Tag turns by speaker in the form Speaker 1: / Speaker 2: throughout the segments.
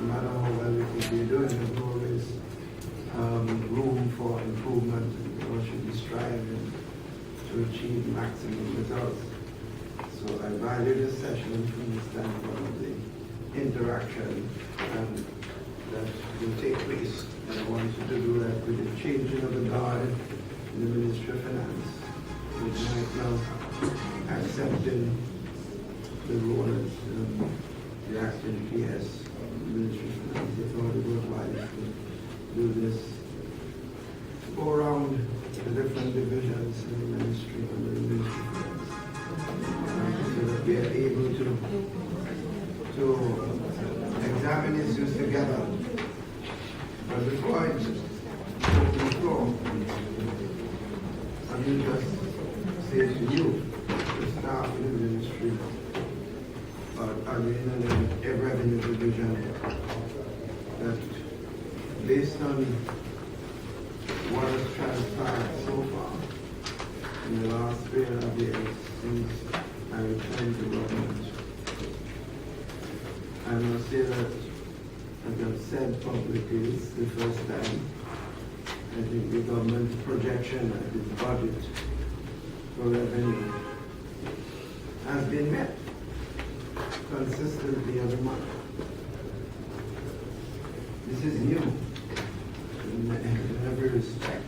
Speaker 1: matter how well we think we're doing, there's always room for improvement. We should be striving to achieve maximum results. So I value this session from the standpoint of the interaction that will take place. And I want you to do that with the changing of the guard in the Ministry of Finance, which right now accepting the role as the acting PS of the Ministry of Finance. They thought it was wise to do this, to go around the different divisions in the ministry under the Ministry of Finance, so that we are able to examine issues together. But before I open the floor, I will just say to you, the staff in the ministry, are in a revenue division, that based on what has transpired so far in the last 3.5 years since I returned to government, I must say that, as I've said publicly, it's the first time I think the government's projection of its budget for revenue has been met consistently every month. This is new in every respect.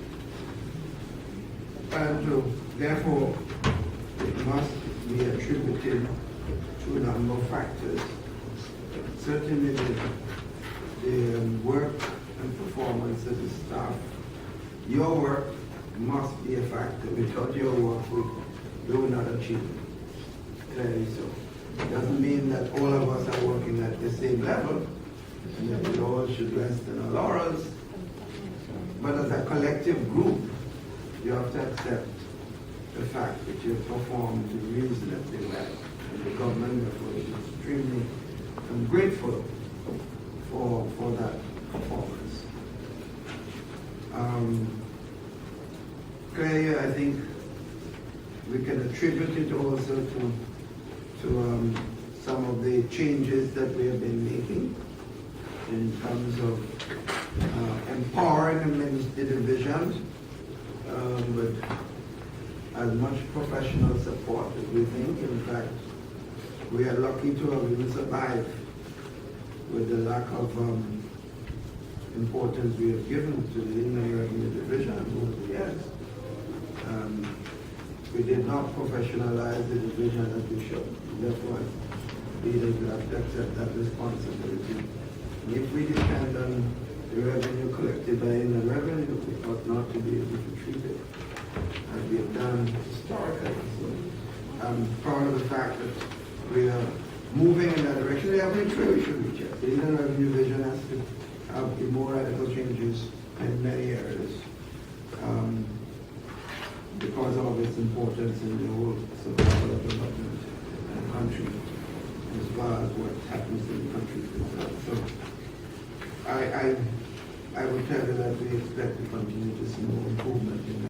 Speaker 1: And therefore, it must be attributed to a number of factors. Certainly the work and performance of the staff. Your work must be a factor. Without your work, we will not achieve it. Clearly so. It doesn't mean that all of us are working at the same level, and that we all should rest in our laurels. But as a collective group, you have to accept the fact that you have performed reasonably well. And the government, therefore, is extremely grateful for that performance. Clearly, I think we can attribute it also to some of the changes that we have been making in terms of empowering the divisions with as much professional support as we think. In fact, we are lucky to have even survived with the lack of importance we have given to the Inland Revenue Division over the years. We did not professionalize the division as we should. Therefore, leaders will have to accept that responsibility. And if we depend on the revenue collected by Inland Revenue, we ought not to be able to treat it as we have done historically. So I'm proud of the fact that we are moving in that direction. We have reached where we should reach it. The Inland Revenue Division has to have more radical changes in many areas. Because of its importance in the whole survival of development in the country, as well as what happens in the country itself. So I would tell you that we expect to continue to see more improvement in